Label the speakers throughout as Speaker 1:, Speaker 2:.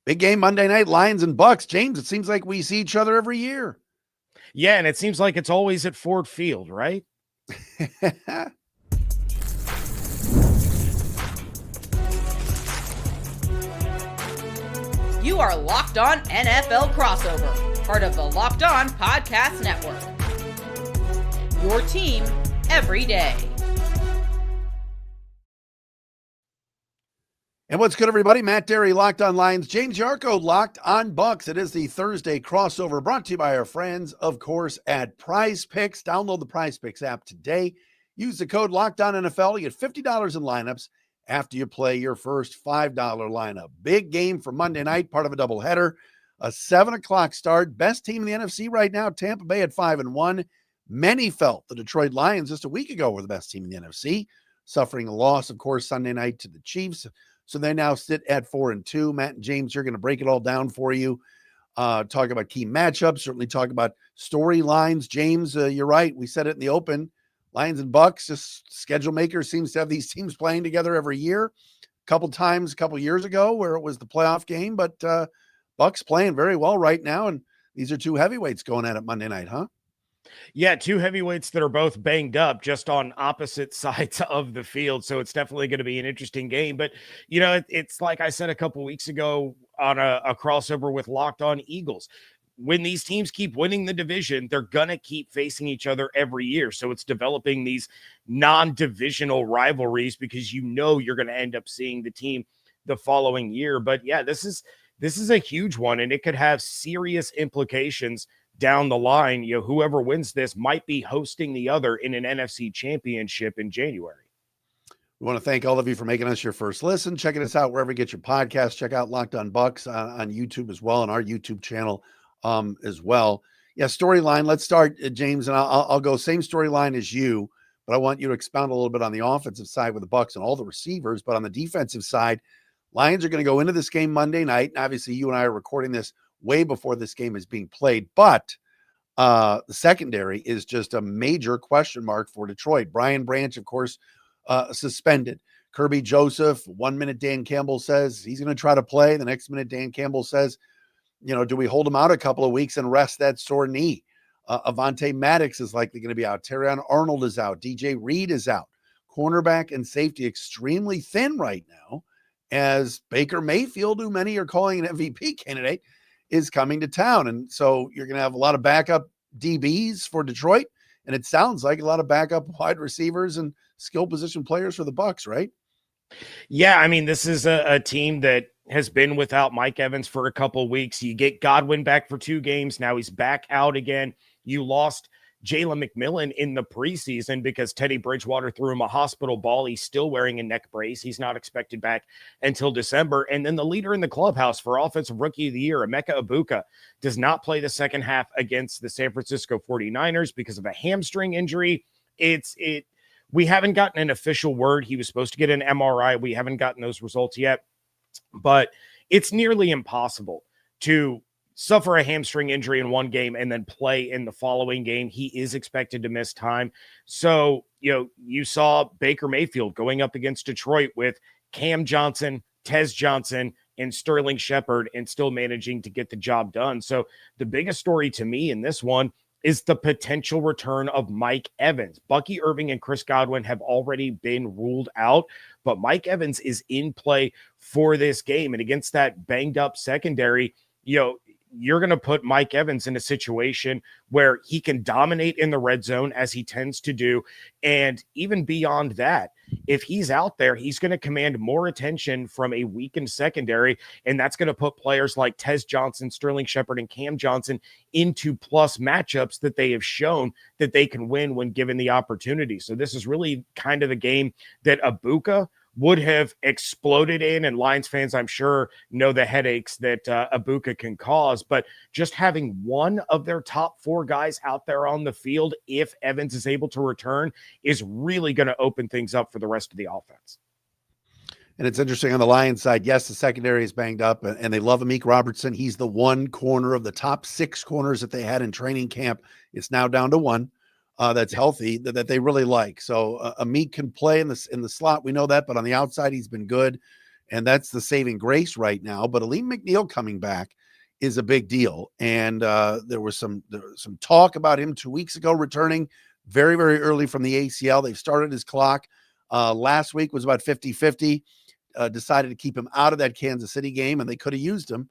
Speaker 1: Big game Monday night, Lions and Bucks. James, it seems like we see each other every year.
Speaker 2: Yeah, and it seems like it's always at Ford Field, right?
Speaker 3: You are Locked On NFL Crossover, part of the Locked On Podcast Network. Your team every day.
Speaker 1: And what's good, everybody? Matt Dery, Locked On Lions. James Yarcho, Locked On Bucks. It is the Thursday crossover brought to you by our friends, of course, at PrizePicks. Download the PrizePicks app today. Use the code LOCKEDONNFL to get $50 in lineups after you play your first $5 lineup. Big game for Monday night, part of a doubleheader. A 7 o'clock start. Best team in the NFC right now, Tampa Bay at 5-1. Many felt the Detroit Lions just a week ago were the best team in the NFC, suffering a loss, of course, Sunday night to the Chiefs. So they now sit at 4-2. Matt and James are going to break it all down for you. Talk about key matchups, certainly talk about storylines. James, you're right. We said it in the open. Lions and Bucks, just schedule makers, seems to have these teams playing together every year. A couple times, a couple years ago where it was the playoff game, but Bucks playing very well right now. And these are two heavyweights going at it Monday night, huh?
Speaker 2: Yeah, two heavyweights that are both banged up just on opposite sides of the field. So it's definitely going to be an interesting game. But, you know, it's like I said a couple weeks ago on a crossover with Locked On Eagles. When these teams keep winning the division, they're going to keep facing each other every year. So it's developing these non-divisional rivalries because you know you're going to end up seeing the team the following year. But yeah, this is a huge one, and it could have serious implications down the line. You know, whoever wins this might be hosting the other in an NFC championship in January.
Speaker 1: We want to thank all of you for making us your first listen, checking us out wherever you get your podcasts. Check out Locked On Bucks on YouTube as well, and our YouTube channel as well. Yeah, storyline. Let's start, James, and I'll go same storyline as you, but I want you to expound a little bit on the offensive side with the Bucks and all the receivers. But on the defensive side, Lions are going to go into this game Monday night. And obviously, you and I are recording this way before this game is being played, but the secondary is just a major question mark for Detroit. Brian Branch, of course, suspended. Kirby Joseph, 1 minute Dan Campbell says he's going to try to play. The next minute Dan Campbell says, you know, do we hold him out a couple of weeks and rest that sore knee? Avonte Maddox is likely going to be out. Terrion Arnold is out. DJ Reed is out. Cornerback and safety extremely thin right now, as Baker Mayfield, who many are calling an MVP candidate, is coming to town. And so you're going to have a lot of backup DBs for Detroit. And it sounds like a lot of backup wide receivers and skill position players for the Bucks, right?
Speaker 2: Yeah, I mean, this is a team that has been without Mike Evans for a couple of weeks. You get Godwin back for 2 games. Now he's back out again. You lost Jalen McMillan in the preseason because Teddy Bridgewater threw him a hospital ball. He's still wearing a neck brace. He's not expected back until December. And then the leader in the clubhouse for Offensive Rookie of the Year, Emeka Egbuka, does not play the second half against the San Francisco 49ers because of a hamstring injury. We haven't gotten an official word. He was supposed to get an MRI. We haven't gotten those results yet. But it's nearly impossible to suffer a hamstring injury in one game and then play in the following game. He is expected to miss time. So, you know, you saw Baker Mayfield going up against Detroit with Cam Johnson, Tez Johnson, and Sterling Shepard and still managing to get the job done. So the biggest story to me in this one is the potential return of Mike Evans. Bucky Irving and Chris Godwin have already been ruled out, but Mike Evans is in play for this game. And against that banged up secondary, you know, you're going to put Mike Evans in a situation where he can dominate in the red zone as he tends to do. And even beyond that, if he's out there, he's going to command more attention from a weakened secondary. And that's going to put players like Tez Johnson, Sterling Shepard, and Cam Johnson into plus matchups that they have shown that they can win when given the opportunity. So this is really kind of the game that Egbuka would have exploded in, and Lions fans, I'm sure, know the headaches that Egbuka can cause. But just having one of their top 4 guys out there on the field, if Evans is able to return, is really going to open things up for the rest of the offense.
Speaker 1: And it's interesting on the Lions side. Yes, the secondary is banged up, and they love Amik Robertson. He's the one corner of the top 6 corners that they had in training camp. It's now down to 1. That's healthy, that they really like. So Amik can play in the slot. We know that, but on the outside, he's been good. and that's the saving grace right now. But Aleem McNeil coming back is a big deal. And there was some talk about him 2 weeks ago returning very, very early from the ACL. They've started his clock. Last week was about 50-50. Decided to keep him out of that Kansas City game, and they could have used him.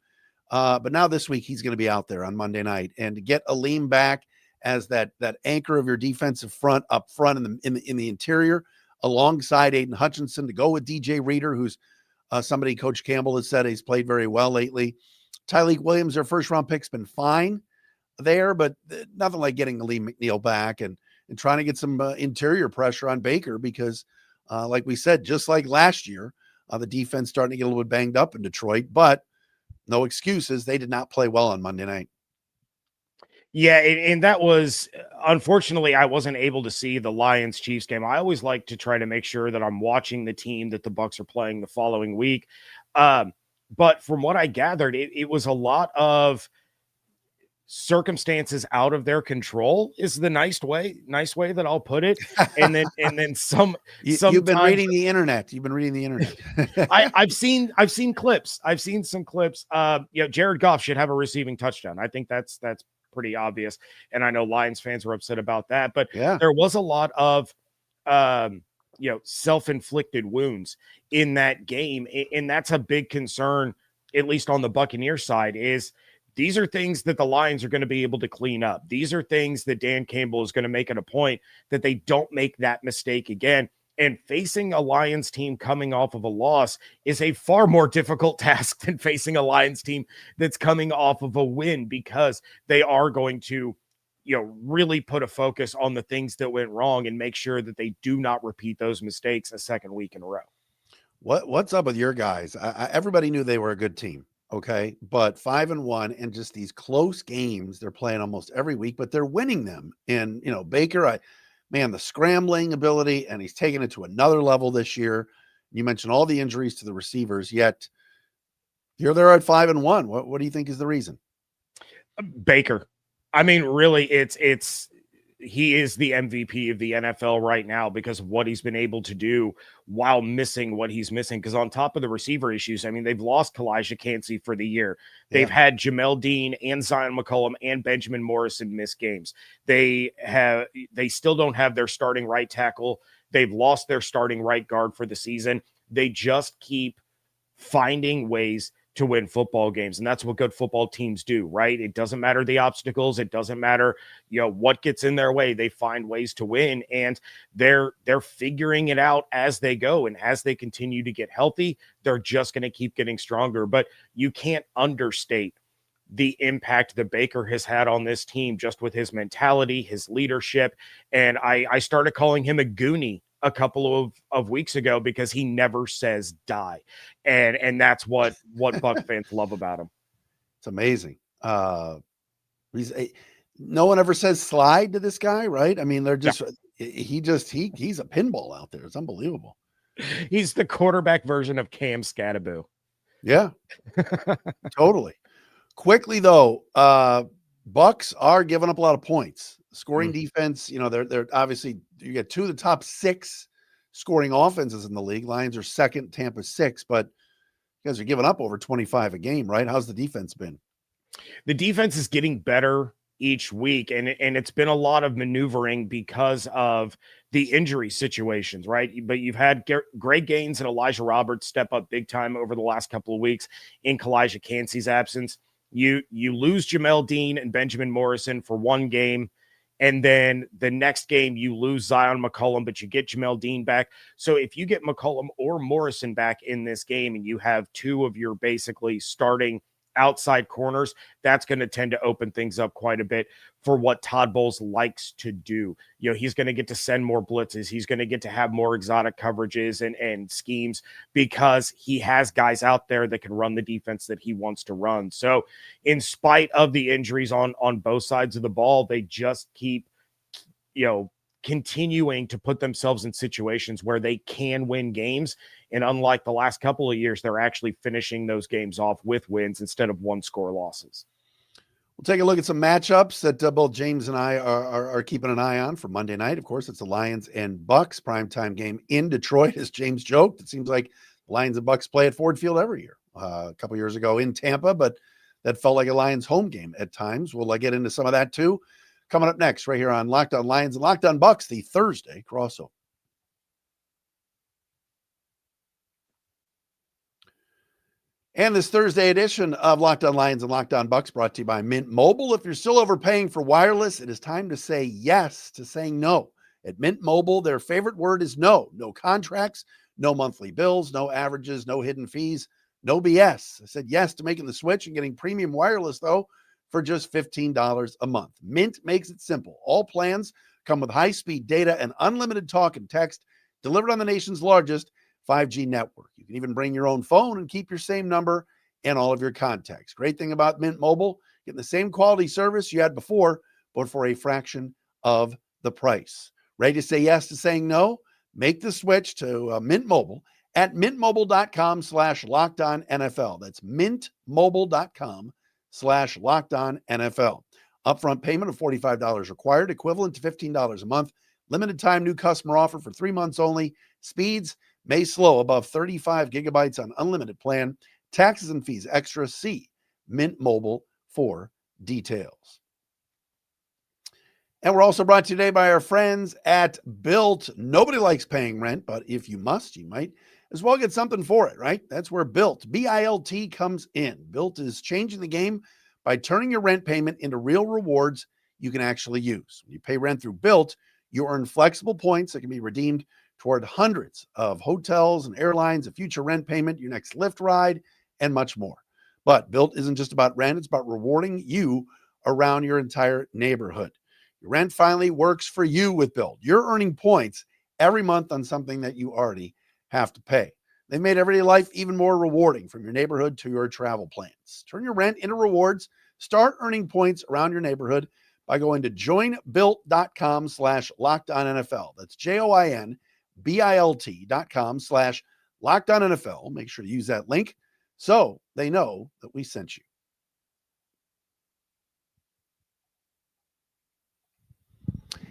Speaker 1: But now this week he's going to be out there on Monday night, and to get Aleem back as that anchor of your defensive front up front in the interior, alongside Aiden Hutchinson, to go with DJ Reader, who's somebody Coach Campbell has said he's played very well lately. Tyleik Williams, their first round pick's been fine there, but nothing like getting Aleem McNeil back and trying to get some interior pressure on Baker, because like we said, just like last year, the defense starting to get a little bit banged up in Detroit, but no excuses. They did not play well on Monday night.
Speaker 2: Yeah, and that was, unfortunately, I wasn't able to see the Lions-Chiefs game. I always like to try to make sure that I'm watching the team that the Bucs are playing the following week. But from what I gathered, it was a lot of circumstances out of their control, is the nice way that I'll put it. And then
Speaker 1: you've been reading the internet.
Speaker 2: I've seen clips. I've seen some clips. Jared Goff should have a receiving touchdown. I think that's pretty obvious. And I know Lions fans were upset about that, but there was a lot of self-inflicted wounds in that game. And that's a big concern, at least on the Buccaneers side, is these are things that the Lions are going to be able to clean up. These are things that Dan Campbell is going to make it a point that they don't make that mistake again. And facing a Lions team coming off of a loss is a far more difficult task than facing a Lions team that's coming off of a win, because they are going to, really put a focus on the things that went wrong and make sure that they do not repeat those mistakes a second week in a row.
Speaker 1: What's up with your guys? Everybody knew they were a good team. Okay. But 5-1 and just these close games they're playing almost every week, but they're winning them. And, Baker, the scrambling ability, and he's taken it to another level this year. You mentioned all the injuries to the receivers, yet here they're at 5-1. What do you think is the reason?
Speaker 2: Baker. I mean, really, he is the MVP of the NFL right now because of what he's been able to do while missing what he's missing. Because on top of the receiver issues, I mean, they've lost Kalijah Kancey for the year. They've had Jamel Dean and Zion McCollum and Benjamin Morrison miss games. They still don't have their starting right tackle. They've lost their starting right guard for the season. They just keep finding ways to win football games. And that's what good football teams do, right? It doesn't matter the obstacles. It doesn't matter, what gets in their way. They find ways to win, and they're figuring it out as they go. And as they continue to get healthy, they're just going to keep getting stronger. But you can't understate the impact that Baker has had on this team, just with his mentality, his leadership. And I started calling him a Goonie a couple of weeks ago, because he never says die. And that's what Buck fans love about him.
Speaker 1: It's amazing. No one ever says slide to this guy, right? I mean, they're just, he's a pinball out there. It's unbelievable.
Speaker 2: He's the quarterback version of Cam Scattaboo.
Speaker 1: Yeah, totally. Quickly though, Bucks are giving up a lot of points. Scoring defense, they're obviously, you get two of the top 6 scoring offenses in the league. Lions are second, Tampa 6, but you guys are giving up over 25 a game, right? How's the defense been?
Speaker 2: The defense is getting better each week, and it's been a lot of maneuvering because of the injury situations, right? But you've had Greg Gaines and Elijah Roberts step up big time over the last couple of weeks in Kalijah Kancey's absence. You lose Jamel Dean and Benjamin Morrison for one game, and then the next game you lose Zion McCollum, but you get Jamel Dean back. So if you get McCollum or Morrison back in this game, and you have two of your basically starting outside corners, that's going to tend to open things up quite a bit for what Todd Bowles likes to do. He's going to get to send more blitzes. He's going to get to have more exotic coverages and schemes, because he has guys out there that can run the defense that he wants to run. So in spite of the injuries on both sides of the ball, they just keep, continuing to put themselves in situations where they can win games. And unlike the last couple of years, they're actually finishing those games off with wins instead of one-score losses.
Speaker 1: We'll take a look at some matchups that both James and I are keeping an eye on for Monday night. Of course, it's the Lions and Bucks primetime game in Detroit. As James joked, it seems like Lions and Bucks play at Ford Field every year. A couple years ago in Tampa, but that felt like a Lions home game at times. We'll get into some of that too. Coming up next, right here on Locked On Lions and Locked On Bucks, the Thursday crossover. And this Thursday edition of Locked On Lions and Locked On Bucks brought to you by Mint Mobile. If you're still overpaying for wireless, it is time to say yes to saying no. At Mint Mobile, their favorite word is no. No contracts, no monthly bills, no averages, no hidden fees, no BS. I said yes to making the switch and getting premium wireless, though, for just $15 a month. Mint makes it simple. All plans come with high-speed data and unlimited talk and text delivered on the nation's largest 5G network. You can even bring your own phone and keep your same number and all of your contacts. Great thing about Mint Mobile, getting the same quality service you had before, but for a fraction of the price. Ready to say yes to saying no? Make the switch to Mint Mobile at mintmobile.com/LockedOnNFL. That's mintmobile.com/LockedOnNFL. Upfront payment of $45 required, equivalent to $15 a month. Limited time new customer offer for 3 months only. Speeds may slow above 35 gigabytes on unlimited plan. Taxes and fees extra. See Mint Mobile for details. And we're also brought to you today by our friends at Built. Nobody likes paying rent, but if you must, you might as well get something for it, right? That's where Built, B-I-L-T, comes in. Built is changing the game by turning your rent payment into real rewards you can actually use. When you pay rent through Built, you earn flexible points that can be redeemed toward hundreds of hotels and airlines, a future rent payment, your next Lyft ride, and much more. But Built isn't just about rent, it's about rewarding you around your entire neighborhood. Your rent finally works for you with Built. You're earning points every month on something that you already have to pay. They made everyday life even more rewarding, from your neighborhood to your travel plans. Turn your rent into rewards. Start earning points around your neighborhood by going to joinbuilt.com/LockedOnNFL. That's joinbilt.com/LockedOnNFL. Make sure to use that link so they know that we sent you.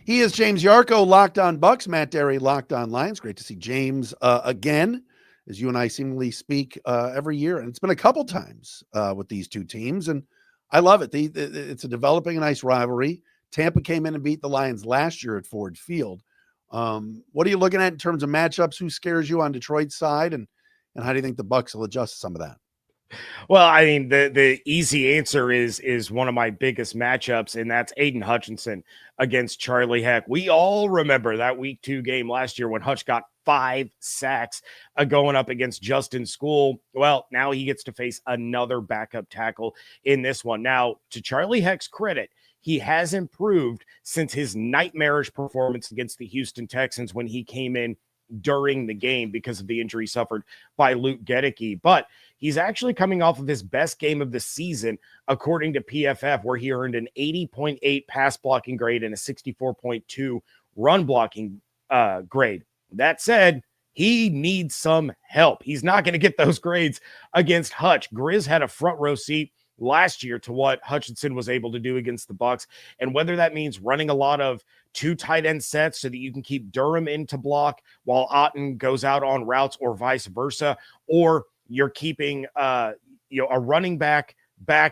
Speaker 1: He is James Yarcho, Locked On Bucks. Matt Dery, Locked On Lions. Great to see James again, as you and I seemingly speak every year. And it's been a couple times with these two teams, and I love it. It's a developing a nice rivalry. Tampa came in and beat the Lions last year at Ford Field. What are you looking at in terms of matchups? Who scares you on Detroit's side, and how do you think the Bucks will adjust to some of that?
Speaker 2: Well, I mean, the easy answer is one of my biggest matchups, and that's Aiden Hutchinson against Charlie Heck. We all remember that week 2 game last year when Hutch got 5 sacks going up against Justin School. Well, now he gets to face another backup tackle in this one. Now, to Charlie Heck's credit, he has improved since his nightmarish performance against the Houston Texans when he came in during the game because of the injury suffered by Luke Gedeke. But he's actually coming off of his best game of the season, according to PFF, where he earned an 80.8 pass blocking grade and a 64.2 run blocking grade. That said, he needs some help. He's not going to get those grades against Hutch. Grizz had a front row seat last year to what Hutchinson was able to do against the Bucs, and whether that means running a lot of 2 tight end sets so that you can keep Durham in to block while Otten goes out on routes, or vice versa, or you're keeping a running back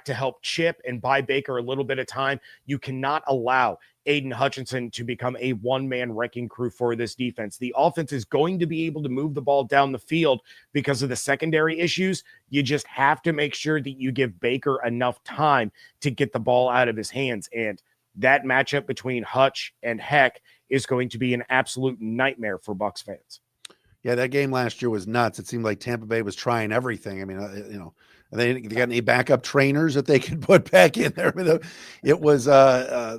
Speaker 2: to help chip and buy Baker a little bit of time. You cannot allow Aiden Hutchinson to become a one-man wrecking crew for this defense. The offense is going to be able to move the ball down the field because of the secondary issues. You just have to make sure that you give Baker enough time to get the ball out of his hands. And that matchup between Hutch and Heck is going to be an absolute nightmare for Bucs fans.
Speaker 1: Yeah, that game last year was nuts. It seemed like Tampa Bay was trying everything. I mean, they got any backup trainers that they could put back in there. I mean, it was, I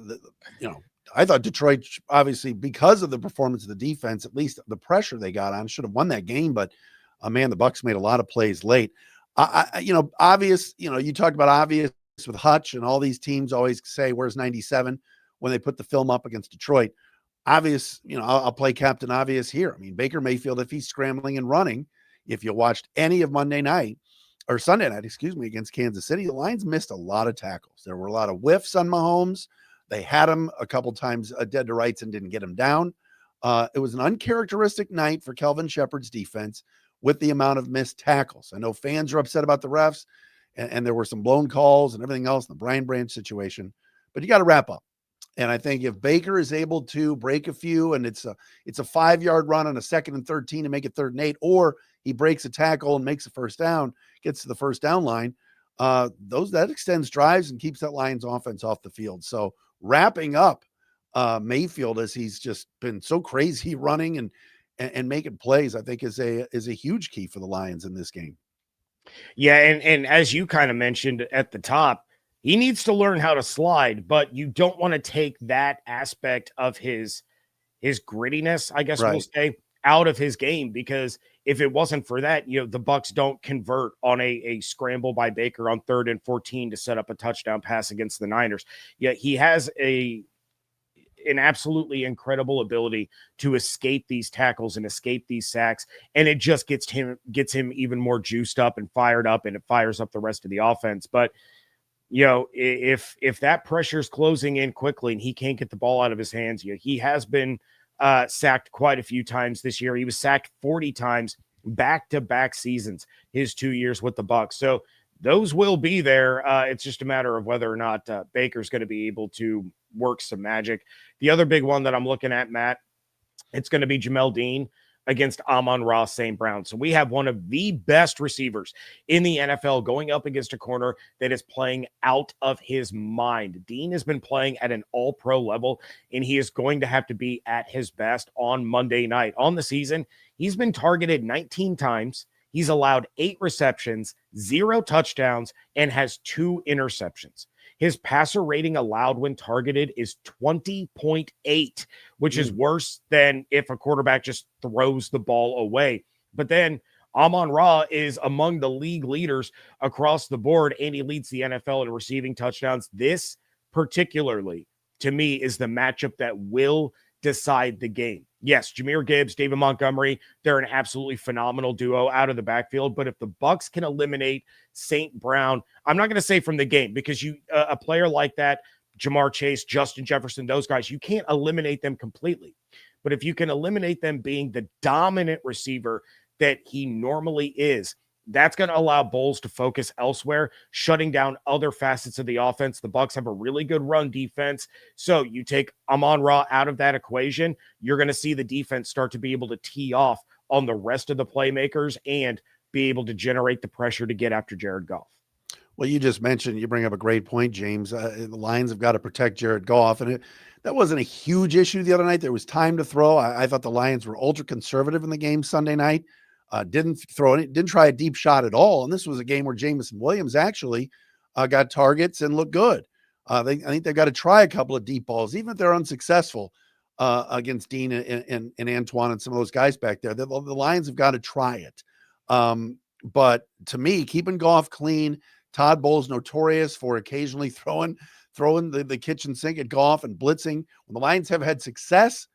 Speaker 1: thought Detroit, obviously, because of the performance of the defense, at least the pressure they got on, should have won that game. But, man, the Bucs made a lot of plays late. Obvious, you talked about obvious with Hutch, and all these teams always say, where's 97 when they put the film up against Detroit. Obvious, I'll play Captain Obvious here. I mean, Baker Mayfield, if he's scrambling and running, if you watched any of Sunday night, against Kansas City, the Lions missed a lot of tackles. There were a lot of whiffs on Mahomes. They had him a couple times dead to rights and didn't get him down. It was an uncharacteristic night for Kelvin Shepard's defense, with the amount of missed tackles. I know fans are upset about the refs, and there were some blown calls and everything else in the Brian Branch situation, but you got to wrap up. And I think if Baker is able to break a few, and it's a 5-yard run on a 2nd and 13 to make it 3rd and 8, or he breaks a tackle and makes a first down, gets to the first down line, that extends drives and keeps that Lions offense off the field. So wrapping up Mayfield, as he's just been so crazy running and making plays, I think is a huge key for the Lions in this game.
Speaker 2: Yeah, and as you kind of mentioned at the top, he needs to learn how to slide, but you don't want to take that aspect of his grittiness, I guess we'll say, out of his game, because if it wasn't for that, the Bucks don't convert on a scramble by Baker on 3rd and 14 to set up a touchdown pass against the Niners. Yeah, he has an absolutely incredible ability to escape these tackles and escape these sacks, and it just gets him even more juiced up and fired up, and it fires up the rest of the offense. But if that pressure is closing in quickly and he can't get the ball out of his hands, he has been sacked quite a few times this year. He was sacked 40 times back-to-back seasons his 2 years with the Bucs. So those will be there. It's just a matter of whether or not Baker's going to be able to work some magic. The other big one that I'm looking at, Matt, it's going to be Jamel Dean against Amon-Ra St. Brown. So we have one of the best receivers in the NFL going up against a corner that is playing out of his mind. Dean has been playing at an all-pro level, and he is going to have to be at his best on Monday night. On the season, he's been targeted 19 times. He's allowed 8 receptions, 0 touchdowns, and has 2 interceptions. His passer rating allowed when targeted is 20.8, which is worse than if a quarterback just throws the ball away. But then Amon-Ra is among the league leaders across the board, and he leads the NFL in receiving touchdowns. This particularly, to me, is the matchup that will decide the game. Yes, Jahmyr Gibbs, David Montgomery, they're an absolutely phenomenal duo out of the backfield. But if the Bucs can eliminate St. Brown, I'm not going to say from the game, because a player like that, Jamar Chase, Justin Jefferson, those guys, you can't eliminate them completely. But if you can eliminate them being the dominant receiver that he normally is, that's going to allow Bowles to focus elsewhere, shutting down other facets of the offense. The Bucs have a really good run defense. So you take Amon-Ra out of that equation, you're going to see the defense start to be able to tee off on the rest of the playmakers and be able to generate the pressure to get after Jared Goff.
Speaker 1: Well, you just mentioned, you bring up a great point, James. The Lions have got to protect Jared Goff, and that wasn't a huge issue the other night. There was time to throw. I thought the Lions were ultra conservative in the game Sunday night. Didn't try a deep shot at all. And this was a game where Jameson Williams actually got targets and looked good. I think they've got to try a couple of deep balls, even if they're unsuccessful against Dean and Antoine and some of those guys back there. The Lions have got to try it. But to me, keeping Goff clean, Todd Bowles notorious for occasionally throwing the kitchen sink at Goff and blitzing. When the Lions have had success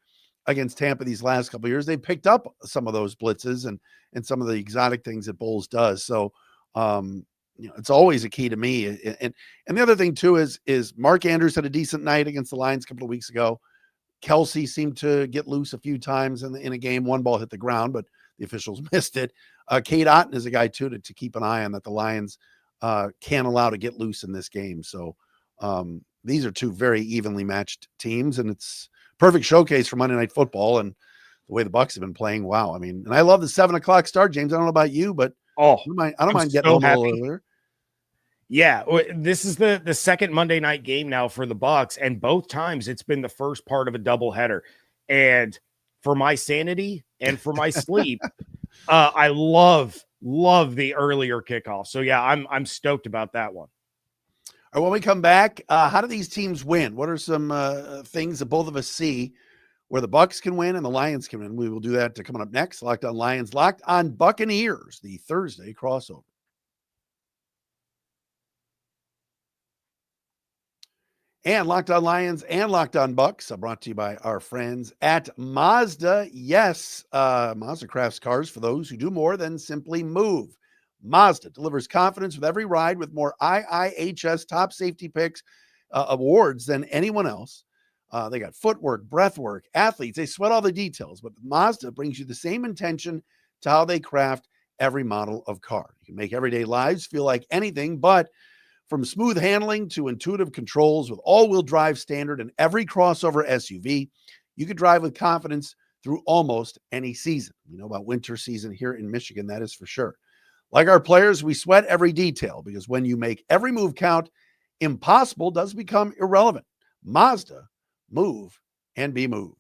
Speaker 1: against Tampa these last couple of years, they picked up some of those blitzes and some of the exotic things that Bowles does. So, it's always a key to me. And the other thing too is Mark Andrews had a decent night against the Lions a couple of weeks ago. Kelsey seemed to get loose a few times in a game. One ball hit the ground, but the officials missed it. Cade Otton is a guy too to keep an eye on, that the Lions can't allow to get loose in this game. So these are two very evenly matched teams, and it's perfect showcase for Monday Night Football and the way the Bucs have been playing. Wow. I mean, and I love the 7:00 start, James. I don't know about you, but I don't mind getting home a little earlier.
Speaker 2: Yeah, this is the second Monday night game now for the Bucs, and both times it's been the first part of a doubleheader. And for my sanity and for my sleep, I love the earlier kickoff. So yeah, I'm stoked about that one.
Speaker 1: All right, when we come back, how do these teams win? What are some things that both of us see where the Bucs can win and the Lions can win? We will do that coming up next. Locked on Lions, Locked on Buccaneers, the Thursday crossover. And Locked on Lions and Locked on Bucks are brought to you by our friends at Mazda. Yes, Mazda crafts cars for those who do more than simply move. Mazda delivers confidence with every ride with more IIHS top safety picks awards than anyone else. They got footwork, breathwork, athletes. They sweat all the details, but Mazda brings you the same intention to how they craft every model of car. You can make everyday lives feel like anything, but from smooth handling to intuitive controls with all-wheel drive standard and every crossover SUV, you can drive with confidence through almost any season. We know about winter season here in Michigan, that is for sure. Like our players, we sweat every detail because when you make every move count, impossible does become irrelevant. Mazda, move and be moved.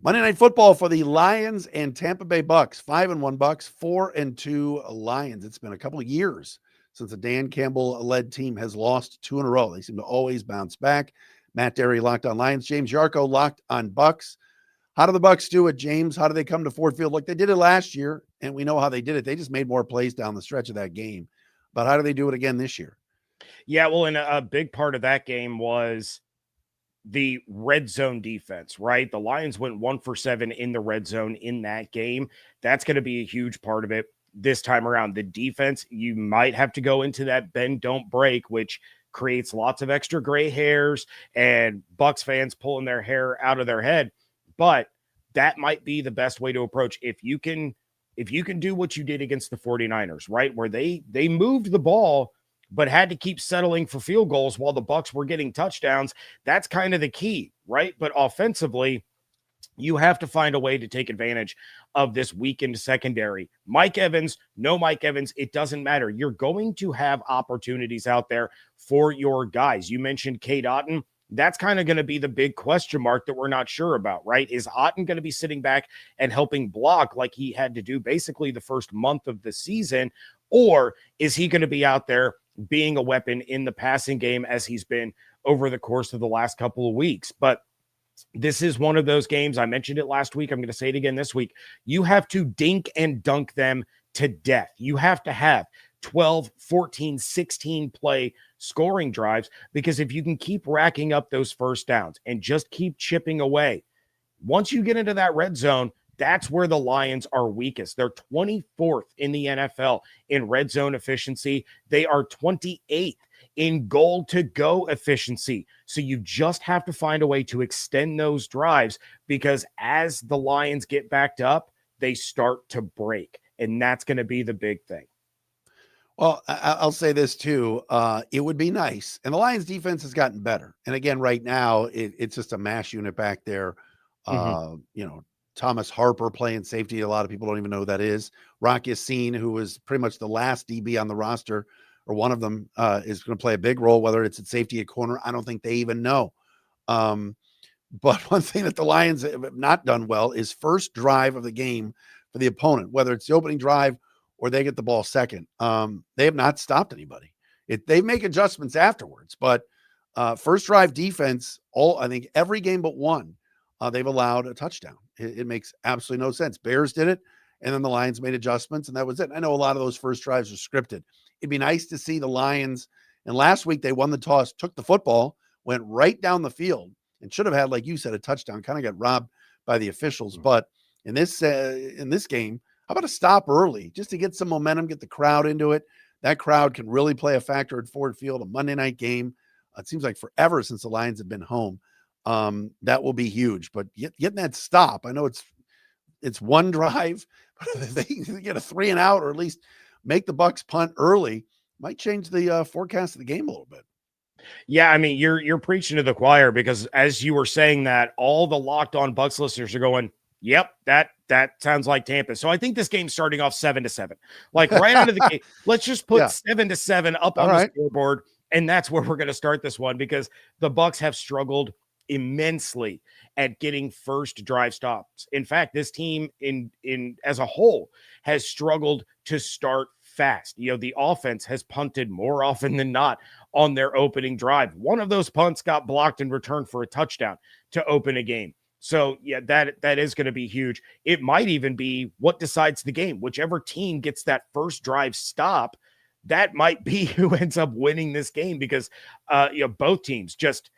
Speaker 1: Monday Night Football for the Lions and Tampa Bay Bucks. 5-1 Bucks, 4-2 Lions. It's been a couple of years since the Dan Campbell-led team has lost 2 in a row. They seem to always bounce back. Matt Dery locked on Lions. James Yarcho locked on Bucks. How do the Bucks do it, James? How do they come to Ford Field? Like they did it last year, and we know how they did it. They just made more plays down the stretch of that game. But how do they do it again this year?
Speaker 2: Yeah, well, and a big part of that game was the red zone defense, right? The Lions went 1 for 7 in the red zone in that game. That's going to be a huge part of it this time around. The defense, you might have to go into that bend, don't break, which creates lots of extra gray hairs and Bucks fans pulling their hair out of their head. But that might be the best way to approach. If you can do what you did against the 49ers, right? Where they moved the ball but had to keep settling for field goals while the Bucks were getting touchdowns. That's kind of the key, right? But offensively, you have to find a way to take advantage of this weakened secondary. Mike Evans, no Mike Evans, it doesn't matter. You're going to have opportunities out there for your guys. You mentioned Cade Otton. That's kind of going to be the big question mark that we're not sure about, right? Is Otton going to be sitting back and helping block like he had to do basically the first month of the season? Or is he going to be out there being a weapon in the passing game as he's been over the course of the last couple of weeks? But this is one of those games. I mentioned it last week. I'm going to say it again this week. You have to dink and dunk them to death. You have to have 12, 14, 16 play scoring drives, because if you can keep racking up those first downs and just keep chipping away, once you get into that red zone, that's where the Lions are weakest. They're 24th in the NFL in red zone efficiency. They are 28th in goal to go efficiency. So you just have to find a way to extend those drives, because as the Lions get backed up, they start to break. And that's going to be the big thing.
Speaker 1: Well, I'll say this too. It would be nice. And the Lions defense has gotten better. And again, right now, it's just a mash unit back there. Thomas Harper playing safety. A lot of people don't even know who that is. Rock Ya-Sin, who was pretty much the last DB on the roster, or one of them, is going to play a big role, whether it's at safety, at corner. I don't think they even know. But one thing that the Lions have not done well is first drive of the game for the opponent, whether it's the opening drive or they get the ball second. They have not stopped anybody. They make adjustments afterwards, but first drive defense, I think every game but one, they've allowed a touchdown. It makes absolutely no sense. Bears did it, and then the Lions made adjustments, and that was it. I know a lot of those first drives are scripted. It'd be nice to see the Lions, and last week they won the toss, took the football, went right down the field, and should have had, like you said, a touchdown. Kind of got robbed by the officials. But in this game, how about a stop early just to get some momentum, get the crowd into it? That crowd can really play a factor at Ford Field, a Monday night game. It seems like forever since the Lions have been home. That will be huge. But getting that stop, I know it's one drive, but if they get a 3 and out, or at least make the Bucks punt early, might change the forecast of the game a little bit.
Speaker 2: Yeah, I mean, you're preaching to the choir, because as you were saying that, all the Locked On Bucks listeners are going, yep, that sounds like Tampa. So I think this game's starting off 7-7. Like right out of the gate, let's just put 7-7 up on the scoreboard, and that's where we're going to start this one, because the Bucks have struggled immensely at getting first drive stops. In fact, this team in as a whole has struggled to start fast. The offense has punted more often than not on their opening drive. One of those punts got blocked and returned for a touchdown to open a game. So yeah, that is going to be huge. It might even be what decides the game. Whichever team gets that first drive stop, that might be who ends up winning this game, because both teams just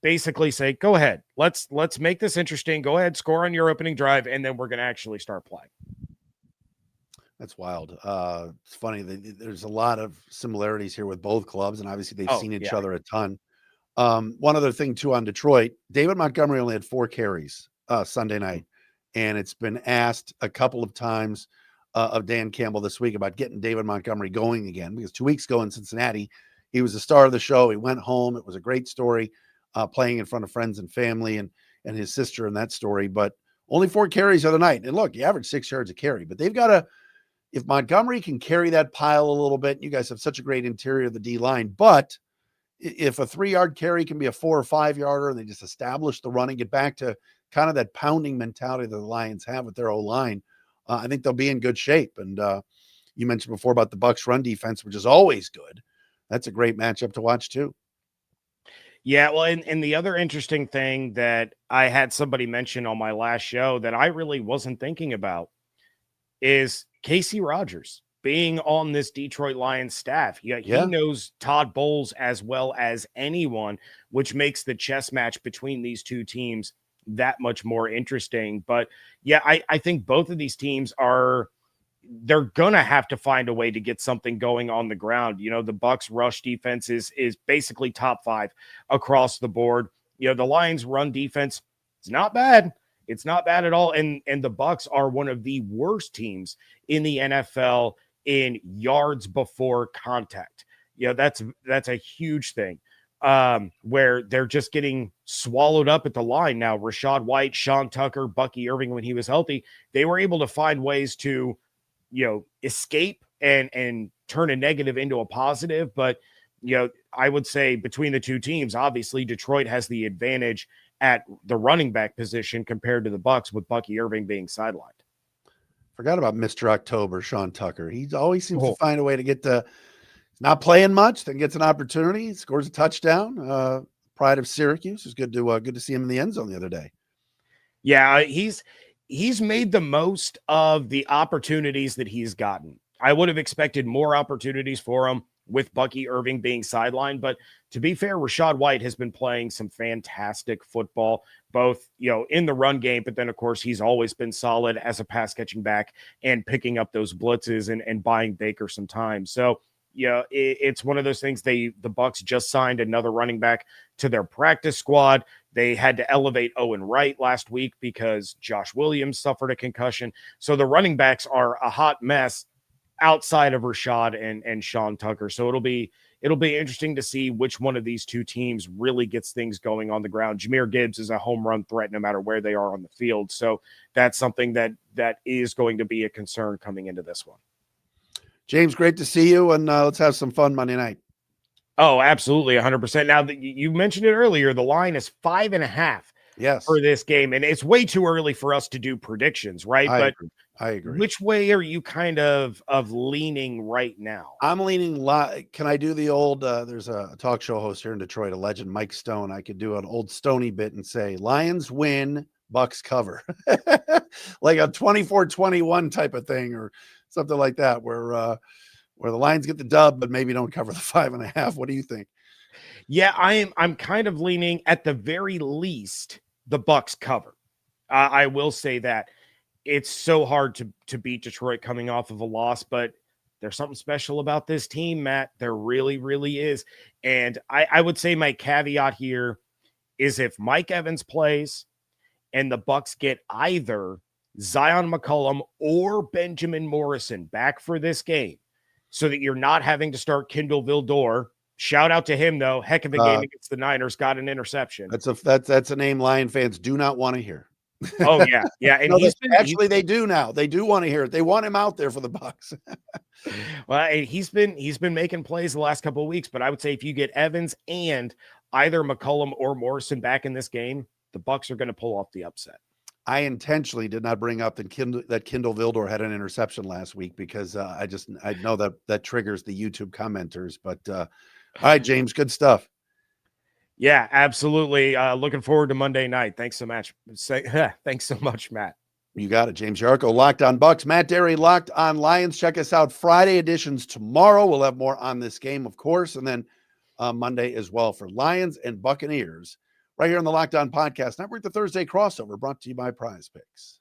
Speaker 2: basically say, go ahead, let's make this interesting. Go ahead, score on your opening drive, and then we're going to actually start playing.
Speaker 1: That's wild. It's funny. There's a lot of similarities here with both clubs, and obviously they've seen each other a ton. One other thing too on Detroit, David Montgomery only had 4 carries Sunday night. And it's been asked a couple of times of Dan Campbell this week about getting David Montgomery going again, because 2 weeks ago in Cincinnati, he was the star of the show. He went home. It was a great story, playing in front of friends and family and his sister in that story, but only 4 carries the other night. And look, he averaged 6 yards a carry, but they've got to, if Montgomery can carry that pile a little bit, you guys have such a great interior of the D line, but if a 3-yard carry can be a 4 or 5 yarder and they just establish the run and get back to kind of that pounding mentality that the Lions have with their O-line, I think they'll be in good shape. And you mentioned before about the Bucs run defense, which is always good. That's a great matchup to watch too.
Speaker 2: Yeah, well, and the other interesting thing that I had somebody mention on my last show that I really wasn't thinking about is Casey Rogers being on this Detroit Lions staff. Yeah, he knows Todd Bowles as well as anyone, which makes the chess match between these two teams that much more interesting. But yeah, I think both of these teams they're gonna have to find a way to get something going on the ground. You know, the Bucs rush defense is basically top 5 across the board. You know, the Lions run defense is not bad. It's not bad at all. And the Bucs are one of the worst teams in the NFL in yards before contact. You know, that's a huge thing. Where they're just getting swallowed up at the line now. Rachaad White, Sean Tucker, Bucky Irving, when he was healthy, they were able to find ways to, you know, escape and turn a negative into a positive. But, you know, I would say between the two teams, obviously Detroit has the advantage at the running back position compared to the Bucs, with Bucky Irving being sidelined.
Speaker 1: Forgot about Mr. October, Sean Tucker. He always seems to find a way to get to not playing much, then gets an opportunity, scores a touchdown. Pride of Syracuse. It's good to see him in the end zone the other day.
Speaker 2: Yeah, he's made the most of the opportunities that he's gotten. I would have expected more opportunities for him with Bucky Irving being sidelined, but to be fair, Rachaad White has been playing some fantastic football, both, you know, in the run game, but then of course he's always been solid as a pass catching back and picking up those blitzes and buying Baker some time. So yeah, it's one of those things. The Bucs just signed another running back to their practice squad. They had to elevate Owen Wright last week because Josh Williams suffered a concussion. So the running backs are a hot mess outside of Rachaad and Sean Tucker. So it'll be interesting to see which one of these two teams really gets things going on the ground. Jahmyr Gibbs is a home run threat no matter where they are on the field. So that's something that is going to be a concern coming into this one.
Speaker 1: James, great to see you, and let's have some fun Monday night.
Speaker 2: Oh, absolutely, 100%. Now, you mentioned it earlier, the line is 5.5 for this game, and it's way too early for us to do predictions, right?
Speaker 1: I agree.
Speaker 2: Which way are you kind of leaning right now?
Speaker 1: I'm leaning Can I do the old, there's a talk show host here in Detroit, a legend, Mike Stone. I could do an old Stoney bit and say, Lions win, Bucs cover. Like a 24-21 type of thing or something like that, where the Lions get the dub, but maybe don't cover the 5.5. What do you think?
Speaker 2: Yeah, I'm kind of leaning, at the very least, the Bucs cover. I will say that. It's so hard to beat Detroit coming off of a loss, but there's something special about this team, Matt. There really, really is. And I would say my caveat here is if Mike Evans plays and the Bucs get either Zion McCollum or Benjamin Morrison back for this game, so that you're not having to start Kindle Vildor. Shout out to him, though. Heck of a game against the Niners. Got an interception.
Speaker 1: That's a name Lion fans do not want to hear.
Speaker 2: Oh, yeah. Yeah. And
Speaker 1: they do now. They do want to hear it. They want him out there for the Bucs.
Speaker 2: Well, he's been making plays the last couple of weeks, but I would say if you get Evans and either McCollum or Morrison back in this game, the Bucs are going to pull off the upset.
Speaker 1: I intentionally did not bring up that Kindle Vildor had an interception last week because I know that triggers the YouTube commenters. But all right, James, good stuff.
Speaker 2: Yeah, absolutely. Looking forward to Monday night. Thanks so much. Thanks so much, Matt.
Speaker 1: You got it. James Yarcho, Locked on Bucs. Matt Dery, Locked on Lions. Check us out. Friday editions tomorrow. We'll have more on this game, of course. And then Monday as well for Lions and Buccaneers right here on the Locked On Podcast Network, the Thursday crossover brought to you by PrizePicks.